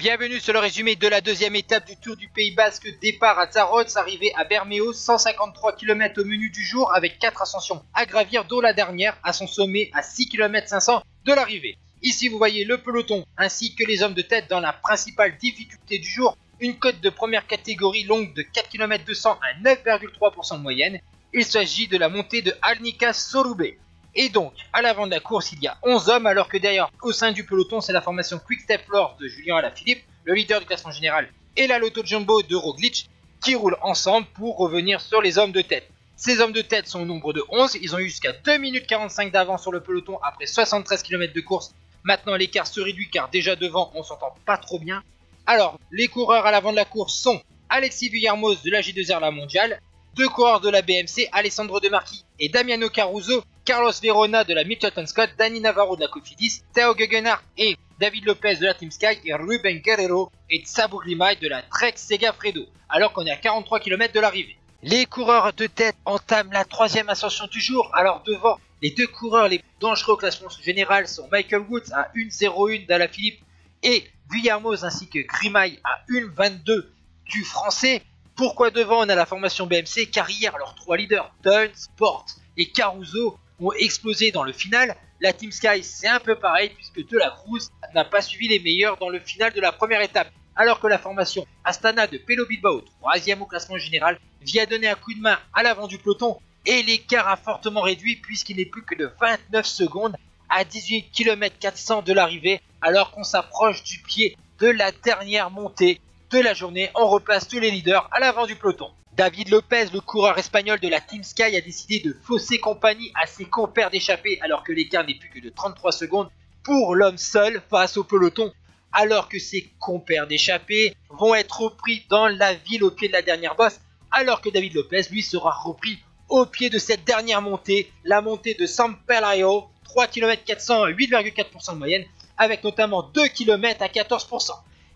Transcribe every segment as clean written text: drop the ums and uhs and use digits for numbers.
Bienvenue sur le résumé de la deuxième étape du Tour du Pays Basque, départ à Zarautz, arrivée à Bermeo, 153 km au menu du jour avec 4 ascensions à gravir, dont la dernière à son sommet à 6 km 500 de l'arrivée. Ici vous voyez le peloton ainsi que les hommes de tête dans la principale difficulté du jour, une côte de première catégorie longue de 4 km 200 à 9,3% de moyenne. Il s'agit de la montée de Alnica Sorubé. Et donc, à l'avant de la course, il y a 11 hommes, alors que d'ailleurs, au sein du peloton, c'est la formation Quick Step Floor de Julien Alaphilippe, le leader du classement général, et la Lotto Jumbo de Roglic, qui roulent ensemble pour revenir sur les hommes de tête. Ces hommes de tête sont au nombre de 11, ils ont eu jusqu'à 2 minutes 45 d'avance sur le peloton après 73 km de course. Maintenant, l'écart se réduit car déjà devant, on s'entend pas trop bien. Alors, les coureurs à l'avant de la course sont Alexis Vuillermoz de la J2R La Mondiale, deux coureurs de la BMC, Alessandro De Marchi et Damiano Caruso, Carlos Verona de la Mitchelton Scott, Dani Navarro de la Cofidis, Theo Gegenhardt et David Lopez de la Team Sky et Ruben Guerrero et Tsabo Glimay de la Trek Segafredo, alors qu'on est à 43 km de l'arrivée. Les coureurs de tête entament la troisième ascension du jour, alors devant, les deux coureurs les plus dangereux au classement général sont Michael Woods à 1,01 d'Alaphilippe et Vuillermoz ainsi que Grimay à 1,22 du français. Pourquoi devant on a la formation BMC? Car hier leurs trois leaders, Dunn, Sport et Caruso, ont explosé dans le final. La Team Sky c'est un peu pareil puisque De La Cruz n'a pas suivi les meilleurs dans le final de la première étape. Alors que la formation Astana de Pello Bilbao, troisième au classement général, vient donner un coup de main à l'avant du peloton et l'écart a fortement réduit puisqu'il n'est plus que de 29 secondes à 18 km 400 de l'arrivée alors qu'on s'approche du pied de la dernière montée de la journée. On replace tous les leaders à l'avant du peloton. David Lopez, le coureur espagnol de la Team Sky, a décidé de fausser compagnie à ses compères d'échappée alors que l'écart n'est plus que de 33 secondes pour l'homme seul face au peloton, alors que ses compères d'échappée vont être repris dans la ville au pied de la dernière bosse, alors que David Lopez lui sera repris au pied de cette dernière montée, la montée de San Pelayo, 3 km 400 à 8,4% de moyenne, avec notamment 2 km à 14%.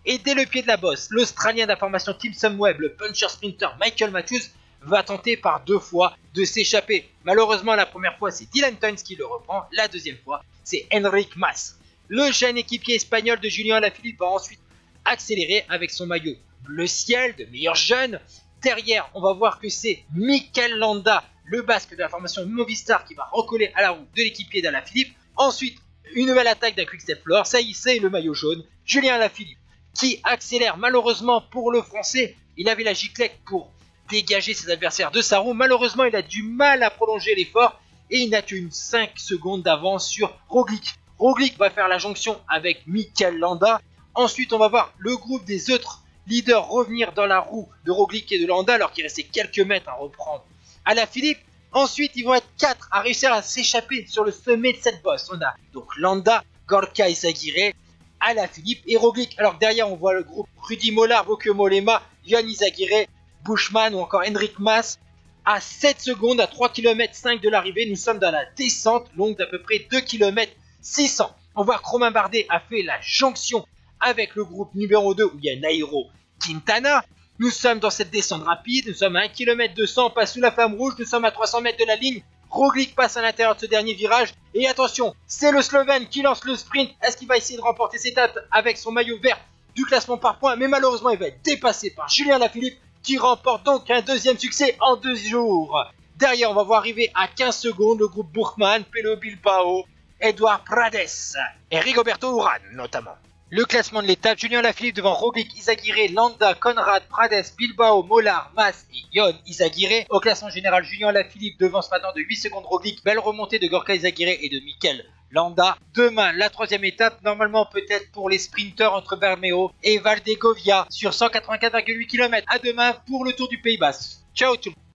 Et dès le pied de la bosse, l'Australien de la formation Team Sunweb, le puncher sprinter Michael Matthews, va tenter par deux fois de s'échapper. Malheureusement, la première fois, c'est Dylan Teuns qui le reprend. La deuxième fois, c'est Enric Mas. Le jeune équipier espagnol de Julien Alaphilippe va ensuite accélérer avec son maillot bleu ciel de meilleur jeune. Derrière, on va voir que c'est Mikel Landa, le basque de la formation Movistar, qui va recoller à la roue de l'équipier d'Alaphilippe. Ensuite, une nouvelle attaque d'un Quick Step Floor. Ça y est, c'est le maillot jaune, Julien Alaphilippe, qui accélère malheureusement pour le français. Il avait la giclette pour dégager ses adversaires de sa roue. Malheureusement, il a du mal à prolonger l'effort et il n'a qu'une 5 secondes d'avance sur Roglic. Roglic va faire la jonction avec Mikel Landa. Ensuite, on va voir le groupe des autres leaders revenir dans la roue de Roglic et de Landa alors qu'il restait quelques mètres à reprendre Alaphilippe. Ensuite, ils vont être 4 à réussir à s'échapper sur le sommet de cette bosse. On a donc Landa, Gorka Izagirre, Alaphilippe et Roglic. Alors derrière on voit le groupe Rudy Mollard, Bauke Mollema, Johan Izagirre, Bushman ou encore Enric Mas. À 7 secondes, à 3 km 5 de l'arrivée, nous sommes dans la descente longue d'à peu près 2 km 600. On voit que Romain Bardet a fait la jonction avec le groupe numéro 2 où il y a Nairo Quintana. Nous sommes dans cette descente rapide, nous sommes à 1 km 200, on passe sous la flamme rouge, nous sommes à 300 mètres de la ligne. Roglic passe à l'intérieur de ce dernier virage. Et attention, c'est le Slovène qui lance le sprint. Est-ce qu'il va essayer de remporter cette étape avec son maillot vert du classement par points? Mais malheureusement, il va être dépassé par Julien Alaphilippe qui remporte donc un deuxième succès en 2 jours. Derrière, on va voir arriver à 15 secondes le groupe Buchmann, Pello Bilbao, Edouard Prades et Rigoberto Urán notamment. Le classement de l'étape, Julien Alaphilippe devant Roglic, Izagirre, Landa, Conrad, Prades, Bilbao, Mollard, Mas et Johan Izagirre. Au classement général, Julien Alaphilippe devance maintenant de 8 secondes Roglic. Belle remontée de Gorka Izagirre et de Mikel Landa. Demain, la troisième étape, normalement peut-être pour les sprinteurs entre Bermeo et Valdegovia sur 184,8 km. À demain pour le Tour du Pays Basque. Ciao tout le monde.